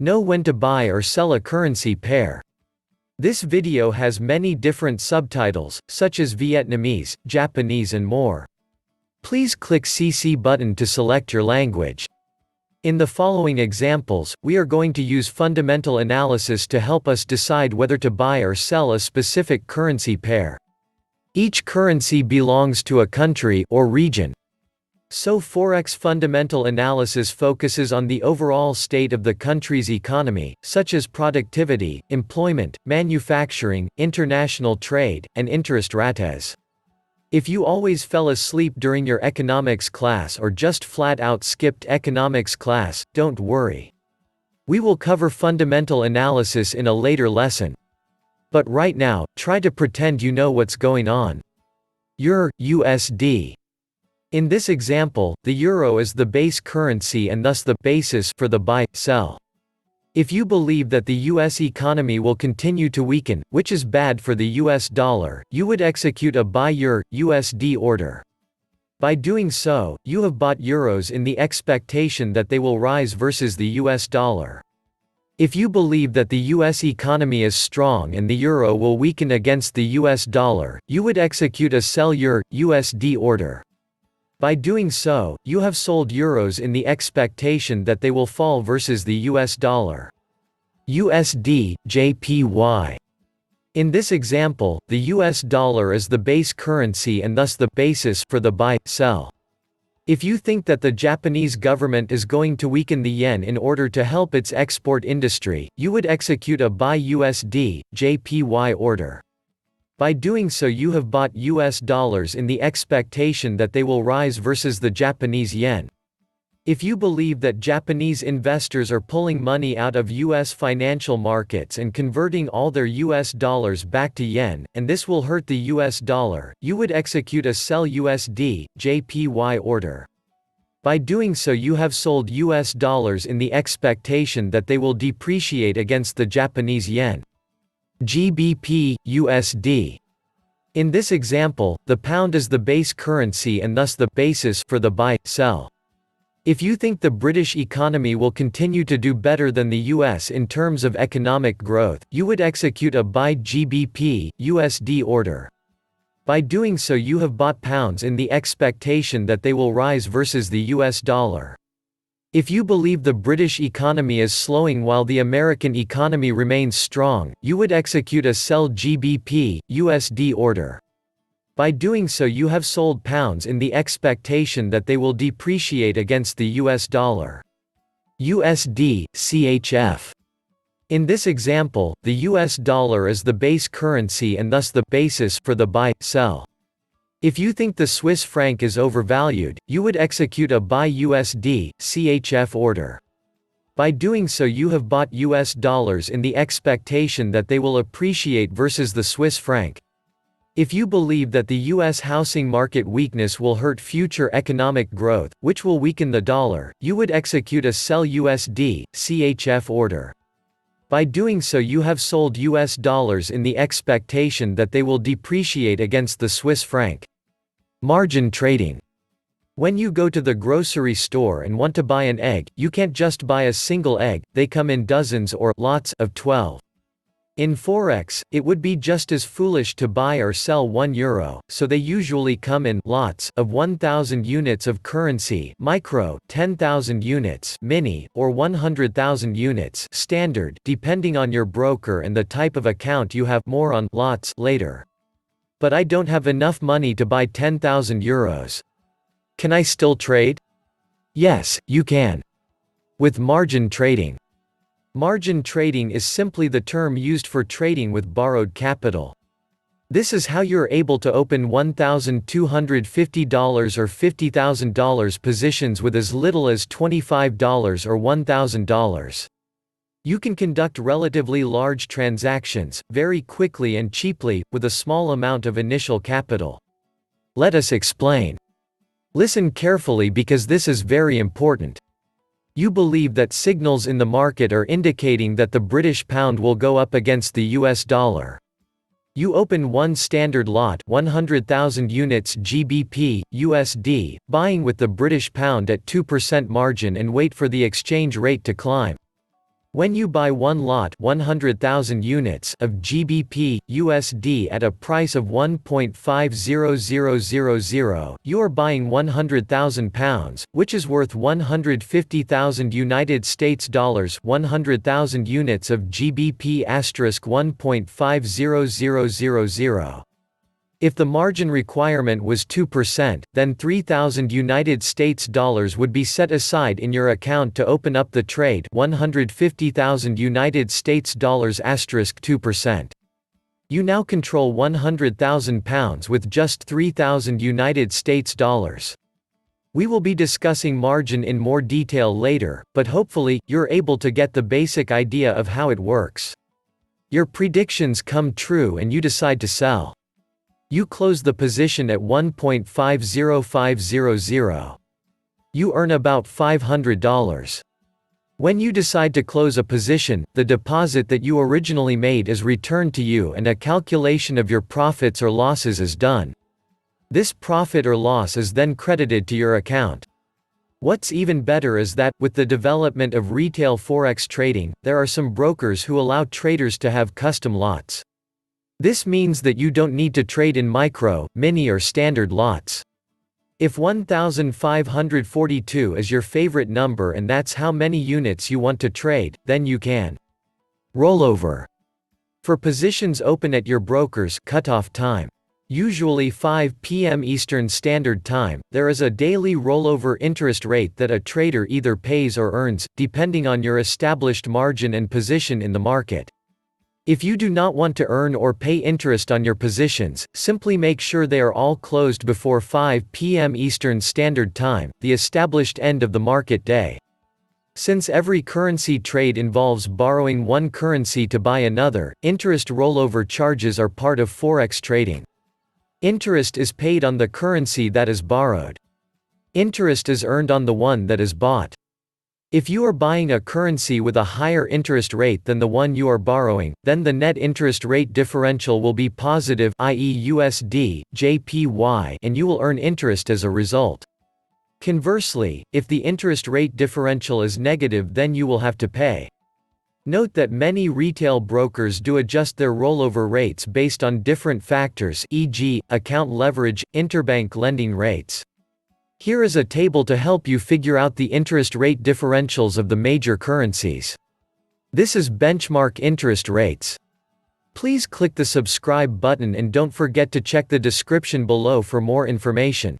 Know when to buy or sell a currency pair. This video has many different subtitles, such as Vietnamese, Japanese and more. Please click CC button to select your language. In the following examples, we are going to use fundamental analysis to help us decide whether to buy or sell a specific currency pair. Each currency belongs to a country or region. So Forex fundamental analysis focuses on the overall state of the country's economy, such as productivity, employment, manufacturing, international trade, and interest rates. If you always fell asleep during your economics class or just flat out skipped economics class, don't worry. We will cover fundamental analysis in a later lesson. But right now, try to pretend you know what's going on. Euro, USD. In this example, the euro is the base currency and thus the basis for the buy-sell. If you believe that the US economy will continue to weaken, which is bad for the US dollar, you would execute a buy Euro, USD order. By doing so, you have bought euros in the expectation that they will rise versus the US dollar. If you believe that the US economy is strong and the euro will weaken against the US dollar, you would execute a sell Euro, USD order. By doing so, you have sold euros in the expectation that they will fall versus the US dollar. USD, JPY. In this example, the US dollar is the base currency and thus the basis for the buy-sell. If you think that the Japanese government is going to weaken the yen in order to help its export industry, you would execute a buy USD, JPY order. By doing so you have bought US dollars in the expectation that they will rise versus the Japanese yen. If you believe that Japanese investors are pulling money out of US financial markets and converting all their US dollars back to yen, and this will hurt the US dollar, you would execute a sell USD, JPY order. By doing so you have sold US dollars in the expectation that they will depreciate against the Japanese yen. GBP, USD. In this example, the pound is the base currency and thus the basis for the buy-sell. If you think the British economy will continue to do better than the US in terms of economic growth, you would execute a buy GBP, USD order. By doing so you have bought pounds in the expectation that they will rise versus the US dollar. If you believe the British economy is slowing while the American economy remains strong, you would execute a sell GBP, USD order. By doing so you have sold pounds in the expectation that they will depreciate against the US dollar. USD, CHF. In this example, the US dollar is the base currency and thus the basis for the buy-sell. If you think the Swiss franc is overvalued, you would execute a buy USD, CHF order. By doing so you have bought US dollars in the expectation that they will appreciate versus the Swiss franc. If you believe that the US housing market weakness will hurt future economic growth, which will weaken the dollar, you would execute a sell USD, CHF order. By doing so you have sold US dollars in the expectation that they will depreciate against the Swiss franc. Margin trading. When you go to the grocery store and want to buy an egg, you can't just buy a single egg, they come in dozens or lots of 12. In Forex, it would be just as foolish to buy or sell €1, so they usually come in lots of 1,000 units of currency, micro, 10,000 units, mini, or 100,000 units, standard, depending on your broker and the type of account you have. More on lots later. But I don't have enough money to buy 10,000 euros. Can I still trade? Yes, you can. With margin trading. Margin trading is simply the term used for trading with borrowed capital. This is how you're able to open $1,250 or $50,000 positions with as little as $25 or $1,000. You can conduct relatively large transactions, very quickly and cheaply, with a small amount of initial capital. Let us explain. Listen carefully because this is very important. You believe that signals in the market are indicating that the British pound will go up against the US dollar. You open one standard lot 100,000 units GBP, USD, buying with the British pound at 2% margin and wait for the exchange rate to climb. When you buy one lot 100,000 units of GBP USD at a price of 1.50000, you are buying 100,000 pounds, which is worth 150,000 United States dollars. 100,000 units of GBP * 1.50000. If the margin requirement was 2%, then 3,000 United States dollars would be set aside in your account to open up the trade. 150,000 United States dollars * 2%. You now control 100,000 pounds with just 3,000 United States dollars. We will be discussing margin in more detail later, but hopefully, you're able to get the basic idea of how it works. Your predictions come true and you decide to sell. You close the position at 1.50500. You earn about $500. When you decide to close a position, the deposit that you originally made is returned to you and a calculation of your profits or losses is done. This profit or loss is then credited to your account. What's even better is that, with the development of retail forex trading, there are some brokers who allow traders to have custom lots. This means that you don't need to trade in micro, mini or standard lots. If 1542 is your favorite number and that's how many units you want to trade, then you can rollover for positions open at your broker's cutoff time. Usually 5 p.m. Eastern Standard Time, there is a daily rollover interest rate that a trader either pays or earns, depending on your established margin and position in the market. If you do not want to earn or pay interest on your positions, simply make sure they are all closed before 5 p.m. Eastern Standard Time, the established end of the market day. Since every currency trade involves borrowing one currency to buy another, interest rollover charges are part of forex trading. Interest is paid on the currency that is borrowed. Interest is earned on the one that is bought. If you are buying a currency with a higher interest rate than the one you are borrowing, then the net interest rate differential will be positive, i.e. USD, JPY, and you will earn interest as a result. Conversely, if the interest rate differential is negative, then you will have to pay. Note that many retail brokers do adjust their rollover rates based on different factors, e.g., account leverage, interbank lending rates. Here is a table to help you figure out the interest rate differentials of the major currencies. This is benchmark interest rates. Please click the subscribe button and don't forget to check the description below for more information.